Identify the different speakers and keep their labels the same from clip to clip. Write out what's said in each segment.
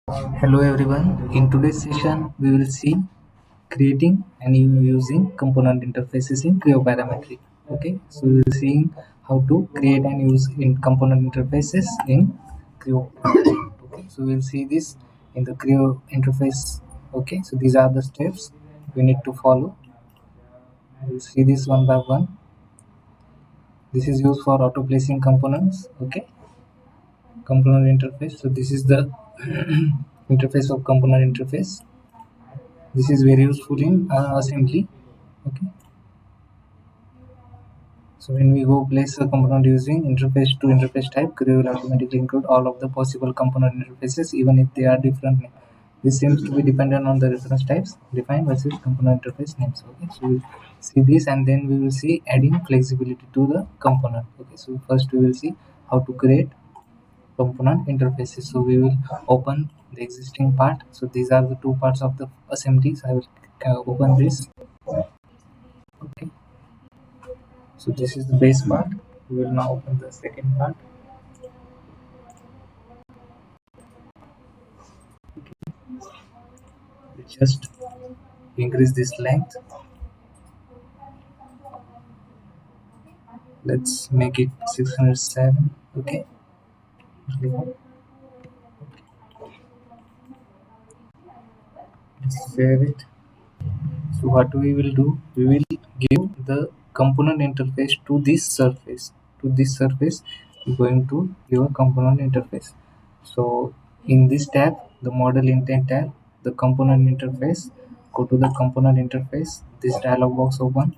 Speaker 1: Hello everyone. In today's session, we will see creating and using component interfaces in Creo Parametric. Okay, so we will see how to create and use in component interfaces in Creo Parametric. Okay, so we will see this in the Creo interface. Okay, so these are the steps we need to follow. We will see this one by one. This is used for auto placing components. Okay, component interface. So this is the interface of component interface. This is very useful in assembly. Okay, so when we go place a component using interface to interface type, Creo will automatically include all of the possible component interfaces even if they are different. This seems to be dependent on the reference types defined versus component interface names. Okay, so we'll see this and then we will see adding flexibility to the component. Okay, so first we will see how to create component interfaces. So we will open the existing part. So these are the two parts of the assembly. So I will open this. Okay, so this is the base part. We will now open the second part. We just increase this length. Let's make it 607. Okay, let's save it. So what we will do, we will give the component interface to this surface. To this surface we're going to give a component interface. So in this tab, the model intent tab, the component interface, go to the component interface. This dialog box open.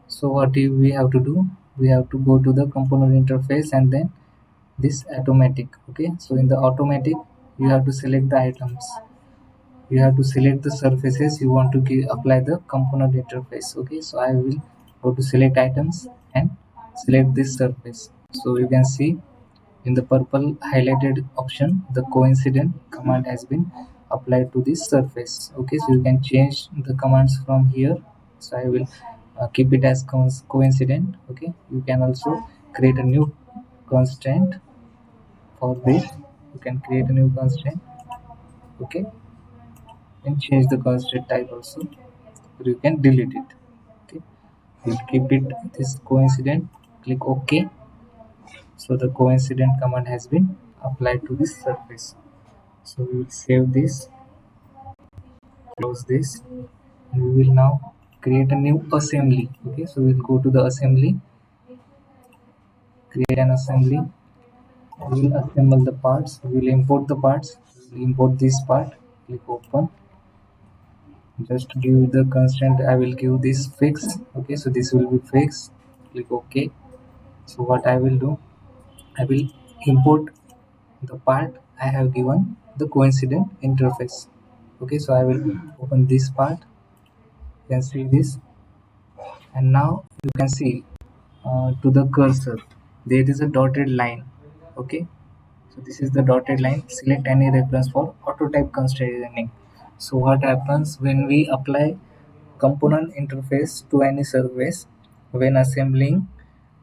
Speaker 1: So what we have to do, we have to go to the component interface and then this automatic. Okay, so in the automatic you have to select the items. You have to select the surfaces you want to apply the component interface. Okay, so I will go to select items and select this surface. So you can see in the purple highlighted option, the coincident command has been applied to this surface. Okay, so you can change the commands from here. So I will keep it as coincident. Okay, you can also create a new constraint for this. You can create a new constraint. Okay, and change the constraint type also, or you can delete it. Okay, we'll keep it this coincident. Click OK. So the coincident command has been applied to this surface. So we will save this, close this, and we will now create a new assembly. Okay, so we'll go to the assembly, create an assembly. We will assemble the parts. We will import the parts. We will import this part. Click open. Just give the constant. I will give this fix. Okay, so this will be fixed. Click OK. So what I will do, I will import the part I have given the coincident interface. Okay, so I will open this part. You can see this, and now you can see to the cursor there is a dotted line. Okay, so this is the dotted line. Select any reference for auto type constraining. So what happens when we apply component interface to any surface when assembling,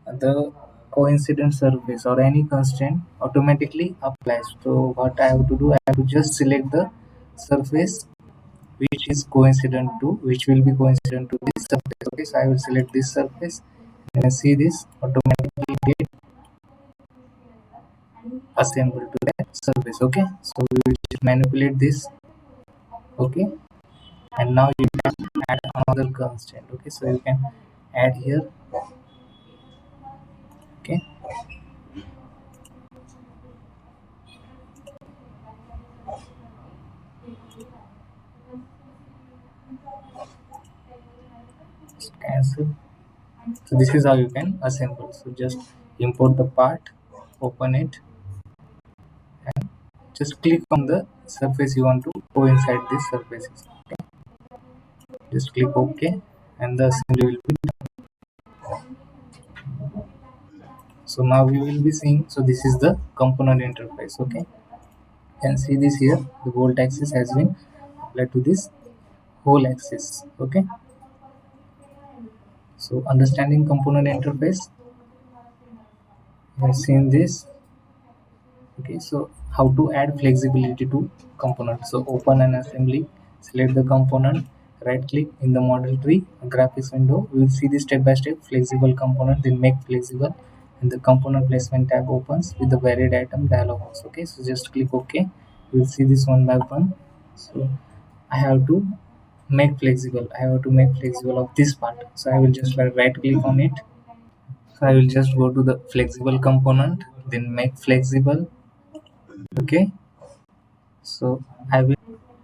Speaker 1: the coincident surface or any constraint automatically applies. So what I have to do, I have to just select the surface which is coincident to, which will be coincident to this surface. Okay, so I will select this surface and see this automatically get assembled to that surface. Okay, so we will just manipulate this. Okay, and now you can add another constraint. Okay, so you can add here. Okay, just cancel. So this is how you can assemble. So just import the part, open it, and just click on the surface you want to go inside these surfaces. Okay, just click OK, and the assembly will be done. So now we will be seeing. So this is the component interface. Okay, you can see this here. The volt axis has been applied to this whole axis. Okay, so understanding component interface, you have seen this. Okay, so how to add flexibility to component? So open an assembly, select the component, right click in the model tree graphics window. We will see the step by step flexible component, then make flexible, and the component placement tab opens with the varied item dialog box. Okay, so just click OK. We will see this one by one. So I have to make flexible, I have to make flexible of this part, so I will just right click on it. So I will just go to the flexible component, then make flexible. Okay, so I will,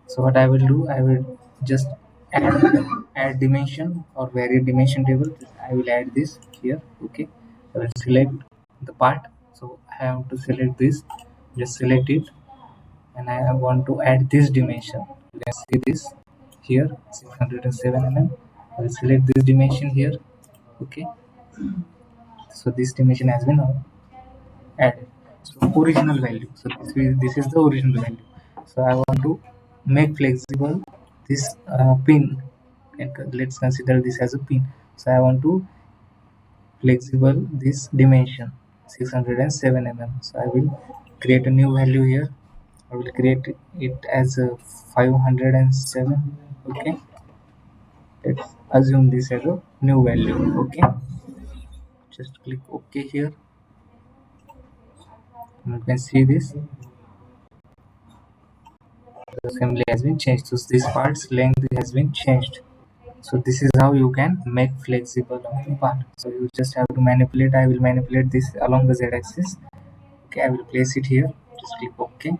Speaker 1: so what I will do, I will just add dimension or vary dimension table. I will add this here. Okay, I will select the part. So I have to select this, just select it, and I want to add this dimension. You can see this here, 607 mm. I will select this dimension here. Okay, so this dimension has been added. So original value, so this is the original value. So I want to make flexible this pin, and let's consider this as a pin. So I want to flexible this dimension 607 mm. So I will create a new value here. I will create it as a 507. Okay, let's assume this as a new value. Okay, just click OK here. And you can see this, the assembly has been changed, so this part's length has been changed. So this is how you can make flexible of the part. So you just have to manipulate. I will manipulate this along the z-axis. Okay, I will place it here, just click OK.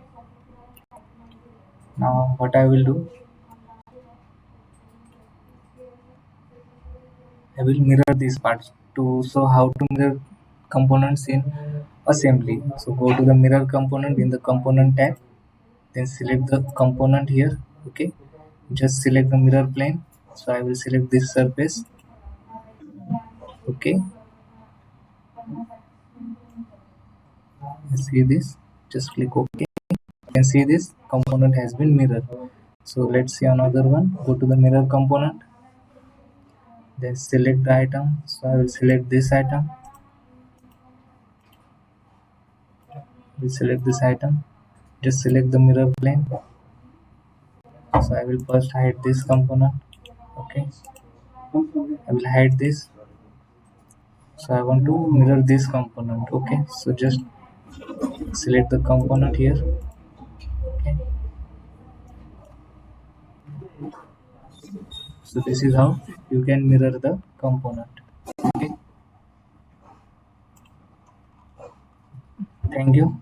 Speaker 1: Now what I will do, I will mirror these parts to show how to mirror components in assembly. So go to the mirror component in the component tab, then select the component here. Okay, just select the mirror plane. So I will select this surface. Okay, see this, just click OK. You can see this component has been mirrored. So let's see another one. Go to the mirror component, then select the item. So I will select this item. We select this item, just select the mirror plane. So I will first hide this component. Okay, I will hide this. So I want to mirror this component. Okay, so just select the component here. Okay, so this is how you can mirror the component. Okay, thank you.